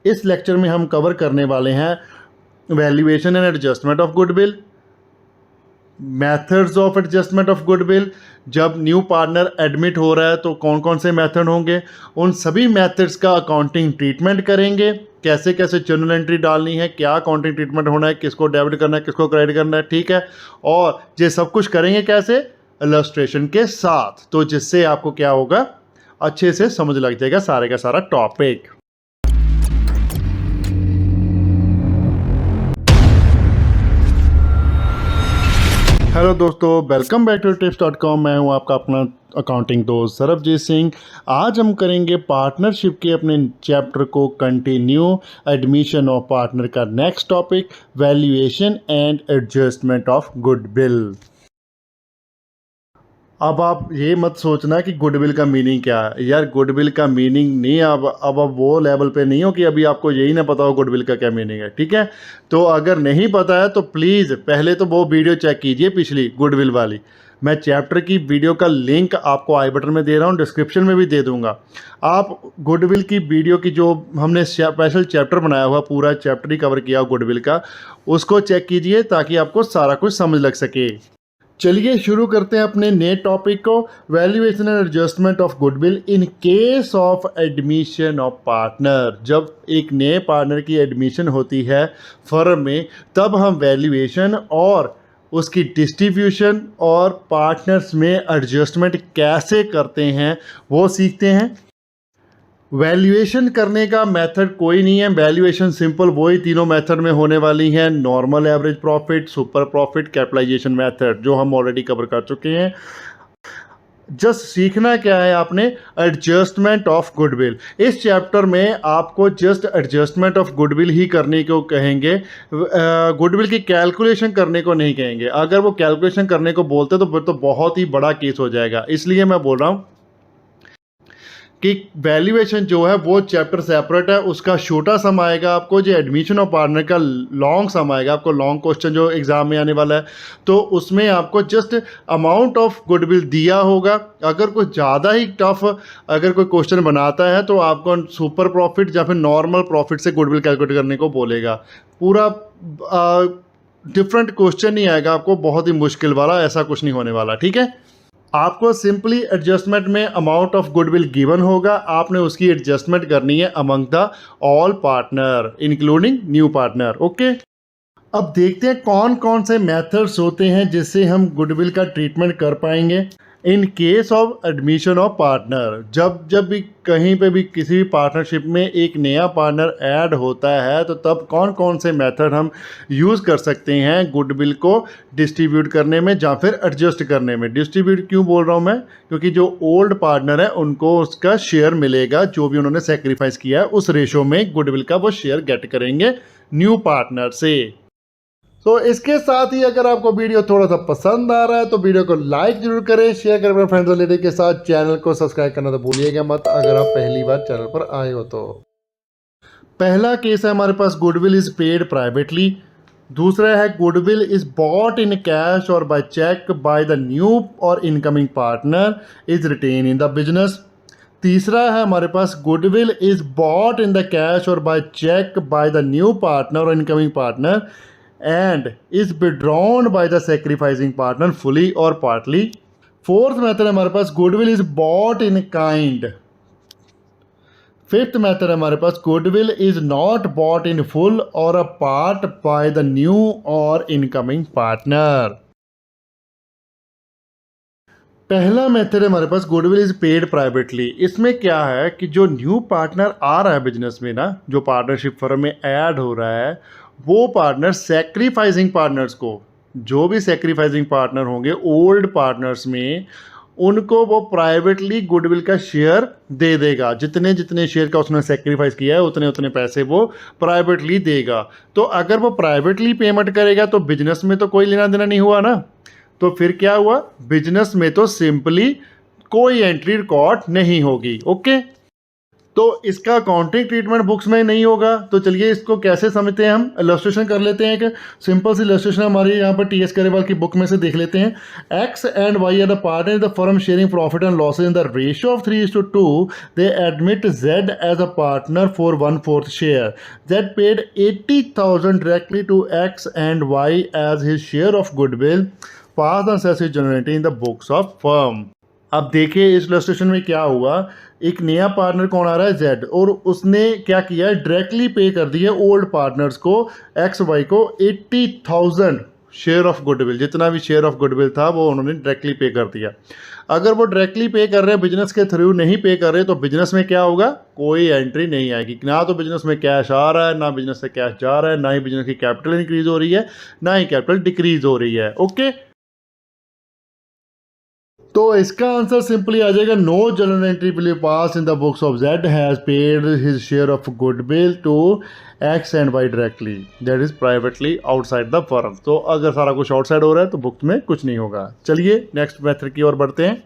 इस लेक्चर में हम कवर करने वाले हैं valuation and adjustment of goodwill, methods of adjustment of goodwill, जब न्यू पार्टनर एडमिट हो रहा है तो कौन कौन से मेथड होंगे, उन सभी मेथड्स का अकाउंटिंग ट्रीटमेंट करेंगे, कैसे कैसे जर्नल एंट्री डालनी है, क्या अकाउंटिंग ट्रीटमेंट होना है, किसको डेबिट करना है, किसको क्रेडिट करना है, ठीक है। और ये सब कुछ करेंगे कैसे, इलस्ट्रेशन के साथ, तो जिससे आपको क्या होगा, अच्छे से समझ लग जाएगा सारे का सारा टॉपिक। हेलो दोस्तों, वेलकम बैक टू tips.com। मैं हूं आपका अपना अकाउंटिंग दोस्त सरबजीत सिंह। आज हम करेंगे पार्टनरशिप के अपने चैप्टर को कंटिन्यू, एडमिशन ऑफ पार्टनर का next topic, valuation and adjustment of goodwill. अब आप ये मत सोचना कि गुडविल का मीनिंग क्या है यार, गुडविल का मीनिंग नहीं, अब वो लेवल पे नहीं हो कि अभी आपको यही ना पता हो गुडविल का क्या मीनिंग है, ठीक है। तो अगर नहीं पता है तो प्लीज़ पहले तो वो वीडियो चेक कीजिए पिछली गुडविल वाली। मैं चैप्टर की वीडियो का लिंक आपको आई बटन में दे रहा हूँ, डिस्क्रिप्शन में भी दे दूँगा। आप गुडविल की वीडियो की जो हमने स्पेशल चैप्टर बनाया हुआ, पूरा चैप्टर ही कवर किया गुडविल का, उसको चेक कीजिए ताकि आपको सारा कुछ समझ लग सके। चलिए शुरू करते हैं अपने नए टॉपिक को, valuation and adjustment of goodwill in case of admission of partner. जब एक नए पार्टनर की एडमिशन होती है फर्म में, तब हम वैल्यूएशन और उसकी डिस्ट्रीब्यूशन और पार्टनर्स में एडजस्टमेंट कैसे करते हैं वो सीखते हैं। वैल्यूएशन करने का मेथड कोई नहीं है, वैल्यूएशन सिंपल वही तीनों मेथड में होने वाली हैं, normal average profit, super profit, capitalisation method, जो हम ऑलरेडी कवर कर चुके हैं। जस्ट सीखना क्या है आपने, एडजस्टमेंट ऑफ गुडविल। इस चैप्टर में आपको जस्ट एडजस्टमेंट ऑफ गुडविल ही करने को कहेंगे, गुडविल की कैलकुलेशन करने को नहीं कहेंगे। अगर वो कैलकुलेशन करने को बोलते तो फिर तो बहुत ही बड़ा केस हो जाएगा, इसलिए मैं बोल रहा हूँ कि वैल्यूएशन जो है वो चैप्टर सेपरेट है, उसका छोटा सम आएगा आपको, जो एडमिशन ऑफ पार्टनर का लॉन्ग सम आएगा आपको, लॉन्ग क्वेश्चन जो एग्जाम में आने वाला है, तो उसमें आपको जस्ट अमाउंट ऑफ गुडविल दिया होगा। अगर कुछ ज़्यादा ही टफ अगर कोई क्वेश्चन बनाता है तो आपको सुपर प्रॉफिट या फिर नॉर्मल प्रॉफिट से गुडविल कैलकुलेट करने को बोलेगा। पूरा डिफरेंट क्वेश्चन नहीं आएगा आपको, बहुत ही मुश्किल वाला, ऐसा कुछ नहीं होने वाला, ठीक है। आपको सिंपली एडजस्टमेंट में अमाउंट ऑफ गुडविल गिवन होगा, आपने उसकी एडजस्टमेंट करनी है among the all partner including new partner, okay. अब देखते हैं कौन कौन से मेथड्स होते हैं जिससे हम गुडविल का ट्रीटमेंट कर पाएंगे in case of admission of partner. जब भी कहीं पे भी किसी भी पार्टनरशिप में एक नया पार्टनर ऐड होता है तो तब कौन कौन से मेथड हम यूज़ कर सकते हैं गुडविल को डिस्ट्रीब्यूट करने में या फिर एडजस्ट करने में। डिस्ट्रीब्यूट क्यों बोल रहा हूँ मैं, क्योंकि जो ओल्ड पार्टनर है उनको उसका शेयर मिलेगा, जो भी उन्होंने सेक्रीफाइस किया है उस रेशो में गुडविल का वो शेयर गेट करेंगे न्यू पार्टनर से। तो इसके साथ ही अगर आपको वीडियो थोड़ा सा पसंद आ रहा है तो वीडियो को लाइक जरूर करें, शेयर करें अपने फ्रेंड्स और रिलेटिव के साथ, चैनल को सब्सक्राइब करना तो भूलिएगा मत अगर आप पहली बार चैनल पर आए हो तो। पहला केस है हमारे पास, गुडविल इज पेड प्राइवेटली। दूसरा है goodwill is bought in cash और by cheque by the new और incoming partner is retained in the business. तीसरा है हमारे पास, goodwill is bought in the cash और by cheque by the new partner और incoming partner and is withdrawn by the sacrificing partner fully or partly। Fourth method हमारे पास, goodwill is bought in kind. Fifth method हमारे पास, goodwill is not bought in full और a part by the new और incoming partner. पहला method है हमारे पास, गुडविल इज पेड प्राइवेटली। इसमें क्या है कि जो न्यू पार्टनर आ रहा है बिजनेस में ना, जो पार्टनरशिप फर्म में ऐड हो रहा है, वो पार्टनर सेक्रीफाइसिंग पार्टनर्स को, जो भी सेक्रीफाइसिंग पार्टनर होंगे ओल्ड पार्टनर्स में, उनको वो प्राइवेटली गुडविल का शेयर दे देगा। जितने जितने शेयर का उसने सेक्रीफाइस किया है उतने उतने पैसे वो प्राइवेटली देगा। तो अगर वो प्राइवेटली पेमेंट करेगा तो बिजनेस में तो कोई लेना देना नहीं हुआ ना, तो फिर क्या हुआ, बिजनेस में तो सिंपली कोई एंट्री रिकॉर्ड नहीं होगी, ओके। तो इसका अकाउंटिंग ट्रीटमेंट बुक्स में नहीं होगा। तो चलिए इसको कैसे समझते हैं, हम इलस्ट्रेशन कर लेते हैं। एक सिंपल सी इलस्ट्रेशन हमारी यहाँ पर टीएस गरेवाल की बुक में से देख लेते हैं। X and Y are the partner in the firm sharing profit and losses in the ratio of 3:2। They admit Z as a partner for 1/4 share. Z paid 80,000 directly to X and Y as his share of goodwill, pass the necessary generating in the books of firm. अब देखिए इस illustration में क्या हुआ, एक नया partner कौन आ रहा है, जेड, और उसने क्या किया है, डायरेक्टली पे कर दिया ओल्ड पार्टनर्स को, एक्स वाई को 80,000 शेयर ऑफ गुडविल, जितना भी शेयर ऑफ गुडविल था वो उन्होंने डायरेक्टली पे कर दिया। अगर वो डायरेक्टली पे कर रहे हैं, बिजनेस के थ्रू नहीं पे कर रहे, तो बिजनेस में क्या होगा, कोई एंट्री नहीं आएगी। ना तो बिजनेस में कैश आ रहा है, ना बिजनेस से कैश जा रहा है, ना ही बिजनेस की कैपिटल इंक्रीज हो रही है, ना ही कैपिटल डिक्रीज हो रही है। ओके, तो इसका आंसर सिंपली आ जाएगा, no journal entry will pass in the books of Z has paid his share of goodwill to X and Y directly, that is privately outside the firm. तो अगर सारा कुछ आउटसाइड हो रहा है तो बुक में कुछ नहीं होगा। चलिए नेक्स्ट मेथड की ओर बढ़ते हैं।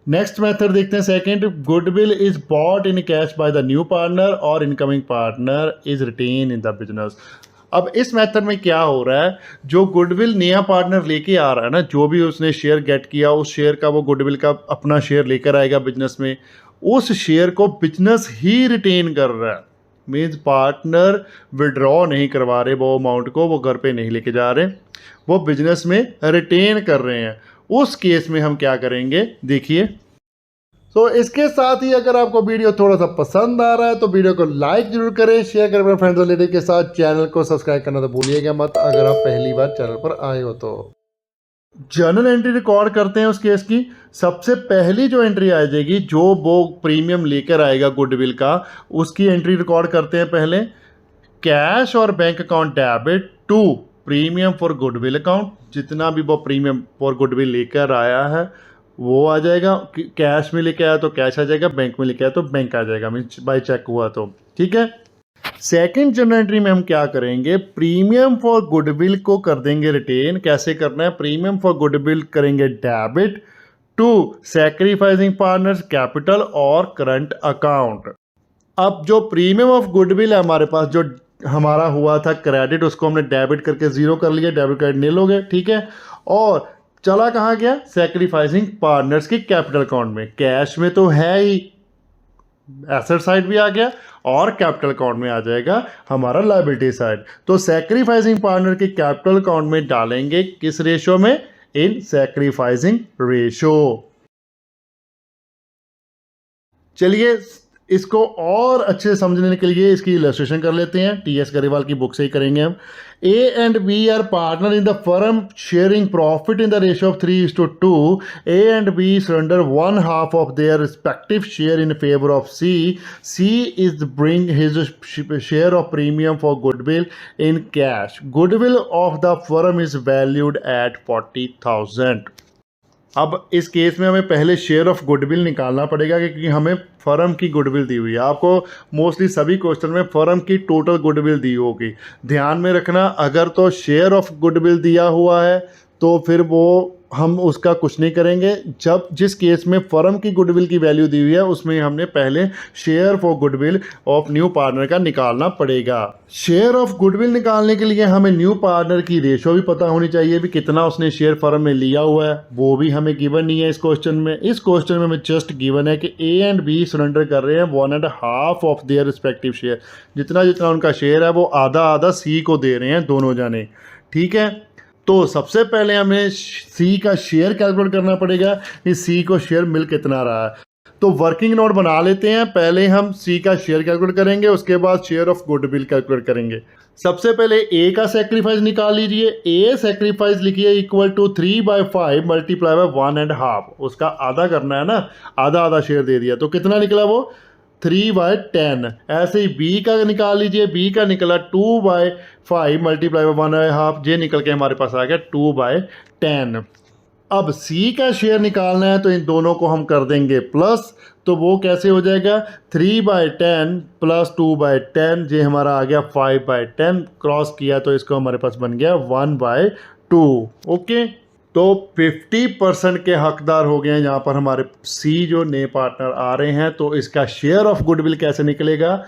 नेक्स्ट मेथड देखते हैं, second, goodwill is bought in cash by the new partner और incoming partner is retained in the business. अब इस मेथड में क्या हो रहा है, जो गुडविल नया पार्टनर लेके आ रहा है ना, जो भी उसने शेयर गेट किया, उस शेयर का वो गुडविल का अपना शेयर लेकर आएगा बिजनेस में, उस शेयर को बिजनेस ही रिटेन कर रहा है। मीन्स पार्टनर विड्रॉ नहीं करवा रहे वो अमाउंट को, वो घर पे नहीं लेके जा रहे, वो बिजनेस में रिटेन कर रहे हैं। उस केस में हम क्या करेंगे, देखिए। तो इसके साथ ही अगर आपको वीडियो थोड़ा सा पसंद आ रहा है तो वीडियो को लाइक जरूर करें, शेयर करें अपने फ्रेंड्स और रिलेटिव के साथ। चैनल को सब्सक्राइब करना तो भूलिएगा मत अगर आप पहली बार चैनल पर आए हो तो। जर्नल एंट्री रिकॉर्ड करते हैं उस केस की। सबसे पहली जो एंट्री आ जाएगी, जो वो प्रीमियम लेकर आएगा गुडविल का, उसकी एंट्री रिकॉर्ड करते हैं पहले। कैश और bank account debit to premium for goodwill account, जितना भी वो प्रीमियम फॉर गुडविल लेकर आया है वो आ जाएगा। कैश में लेके आया तो कैश आ जाएगा, बैंक में लेके आया तो बैंक आ जाएगा, मीन्स बाय चेक हुआ तो। ठीक है, सेकंड जर्नल एंट्री में हम क्या करेंगे, प्रीमियम फॉर गुडविल को कर देंगे रिटेन। कैसे करना है, प्रीमियम फॉर गुडविल करेंगे debit to sacrificing partners capital और करंट अकाउंट। अब जो प्रीमियम ऑफ गुडविल है हमारे पास, जो हमारा हुआ था क्रेडिट, उसको हमने डेबिट करके जीरो कर लिया, डेबिट क्रेडिट नील हो गए। ठीक है, और चला कहाँ गया, सैक्रिफाइसिंग पार्टनर्स के कैपिटल अकाउंट में। कैश में तो है ही, एसेट साइड भी आ गया, और कैपिटल अकाउंट में आ जाएगा हमारा लायबिलिटी साइड। तो सैक्रिफाइसिंग पार्टनर के कैपिटल अकाउंट में डालेंगे किस रेशो में, इन सैक्रिफाइसिंग रेशो। चलिए इसको और अच्छे से समझने के लिए इसकी इलस्ट्रेशन कर लेते हैं, टीएस गरेवाल की बुक से ही करेंगे हम। A and B are partner in the firm sharing profit in the ratio of 3:2। A and B surrender 1/2 of their respective share in favour of C. C is bring his share of premium for goodwill in cash. Goodwill of the firm is valued at 40,000। अब इस case में हमें पहले share of goodwill निकालना पड़ेगा, क्योंकि हमें firm की गुडविल दी हुई है। आपको मोस्टली सभी क्वेश्चन में फर्म की टोटल गुडविल दी होगी। ध्यान में रखना, अगर तो शेयर ऑफ गुडविल दिया हुआ है तो फिर वो हम उसका कुछ नहीं करेंगे। जब जिस केस में फर्म की गुडविल की वैल्यू दी हुई है उसमें हमने पहले share for goodwill of new partner का निकालना पड़ेगा। शेयर ऑफ गुडविल निकालने के लिए हमें न्यू पार्टनर की रेशो भी पता होनी चाहिए, भी कितना उसने शेयर फर्म में लिया हुआ है, वो भी हमें गिवन नहीं है इस क्वेश्चन में। इस क्वेश्चन में हमें जस्ट गिवन है कि ए एंड बी सरेंडर कर रहे हैं 1.5 ऑफ देयर रिस्पेक्टिव शेयर। जितना जितना उनका शेयर है वो आधा आधा सी को दे रहे हैं दोनों जाने। ठीक है, तो सबसे पहले हमें सी का शेयर कैलकुलेट करना पड़ेगा कि सी को शेयर मिल कितना रहा है। तो वर्किंग नोट बना लेते हैं। पहले हम सी का शेयर कैलकुलेट करेंगे, उसके बाद शेयर ऑफ गुडविल कैलकुलेट करेंगे। सबसे पहले ए का सेक्रीफाइस निकाल लीजिए। ए सेक्रीफाइस लिखिए इक्वल टू 3/5 मल्टीप्लाई बाय 1.5। उसका आधा करना है ना, आधा आधा शेयर दे दिया तो कितना निकला वो 3/10। ऐसे ही बी का निकाल लीजिए। बी का निकला 2/5 मल्टीप्लाई बाय 1.5, ये निकल के हमारे पास आ गया 2/10। अब सी का शेयर निकालना है तो इन दोनों को हम कर देंगे प्लस। तो वो कैसे हो जाएगा 3/10 प्लस 2/10, ये हमारा आ गया 5/10। क्रॉस किया तो इसको हमारे पास बन गया 1/2। ओके, तो 50% के हकदार हो गए हैं यहाँ पर हमारे सी जो नए पार्टनर आ रहे हैं। तो इसका शेयर ऑफ गुडविल कैसे निकलेगा?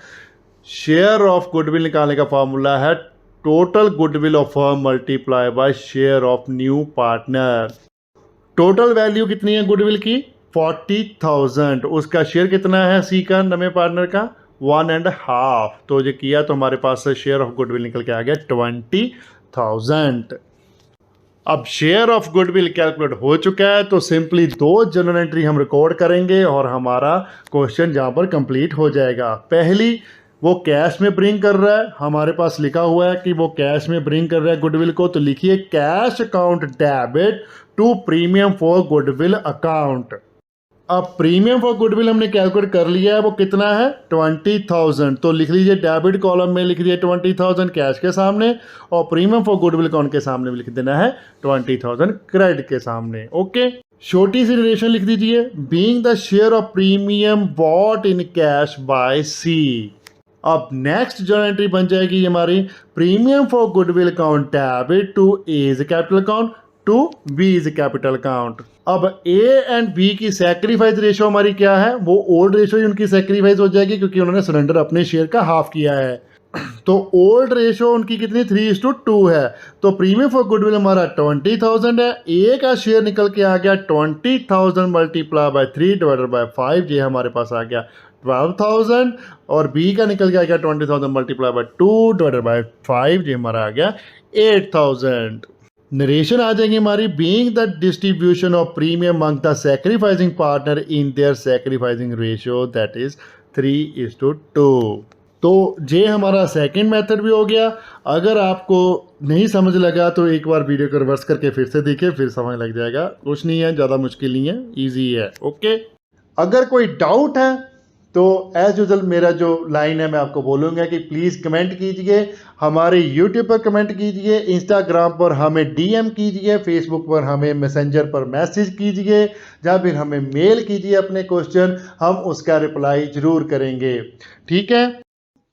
शेयर ऑफ गुडविल निकालने का फॉर्मूला है total goodwill of firm multiply by share of new partner. Total value कितनी है गुडविल की? 40,000। उसका शेयर कितना है सी का नए पार्टनर का? 1.5। तो ये किया तो हमारे पास शेयर ऑफ गुडविल निकल के आ गया 20,000। अब शेयर ऑफ गुडविल कैलकुलेट हो चुका है तो सिंपली 2 जर्नल एंट्री हम रिकॉर्ड करेंगे और हमारा क्वेश्चन जहाँ पर कंप्लीट हो जाएगा। पहली, वो कैश में ब्रिंग कर रहा है, हमारे पास लिखा हुआ है कि वो कैश में ब्रिंग कर रहा है गुडविल को, तो लिखिए cash account debit to premium for goodwill account. अब प्रीमियम फॉर गुडविल हमने कैलकुलेट कर लिया है, वो कितना है? 20,000। तो लिख लीजिए डेबिट कॉलम में लिख दिए 20,000 कैश के सामने, और प्रीमियम फॉर गुडविल अकाउंट के सामने भी लिख देना है 20,000 क्रेडिट के सामने। ओके, छोटी सी रिलेशन लिख दीजिए, being the share of premium bought in cash by C. अब नेक्स्ट जर्नल एंट्री बन जाएगी हमारी premium for goodwill account debit to A is capital account to B is capital account. अब ए एंड बी की sacrifice ratio हमारी क्या है? वो ओल्ड रेशो ही उनकी सैक्रिफाइस हो जाएगी क्योंकि उन्होंने सरेंडर अपने शेयर का हाफ किया है। तो ओल्ड रेशो उनकी कितनी? 3:2 है। तो प्रीमियम फॉर गुडविल हमारा 20,000 है। ए का शेयर निकल के आ गया 20,000 मल्टीप्लाई बाय 3 डिवाइडेड बाय 5, ये हमारे पास आ गया 12,000। और बी का निकल के आ गया 20,000 मल्टीप्लाई बाय 2 डिवाइडेड बाय 5, ये हमारा आ गया 8,000। नरेशन आ जाएंगे हमारी, being the distribution of premium among the sacrificing partner in their sacrificing ratio that is 3:2। तो ये हमारा सेकंड मेथड भी हो गया। अगर आपको नहीं समझ लगा तो एक बार वीडियो को रिवर्स करके फिर से देखिए, फिर समझ लग जाएगा। कुछ नहीं है, ज़्यादा मुश्किल नहीं है, ईजी है। ओके, अगर कोई डाउट है तो एज यूजल मेरा जो लाइन है मैं आपको बोलूँगा कि प्लीज़ कमेंट कीजिए, हमारे यूट्यूब पर कमेंट कीजिए, इंस्टाग्राम पर हमें डीएम कीजिए, फेसबुक पर हमें मैसेंजर पर मैसेज कीजिए, या फिर हमें मेल कीजिए अपने क्वेश्चन, हम उसका रिप्लाई ज़रूर करेंगे। ठीक है,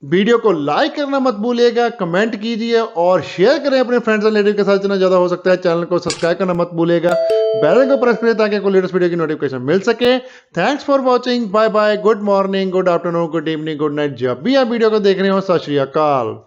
वीडियो को लाइक करना मत भूलिएगा, कमेंट कीजिए और शेयर करें अपने फ्रेंड्स एंड रिलेटिव के साथ जितना ज़्यादा हो सकता है। चैनल को सब्सक्राइब करना मत भूलिएगा, बेल आइकन को प्रेस करें ताकि कोई लेटेस्ट वीडियो की नोटिफिकेशन मिल सके। Thanks for watching, bye bye, good morning, good afternoon, good evening, good night, जब भी आप वीडियो को देख रहे हो। सत श्री अकाल।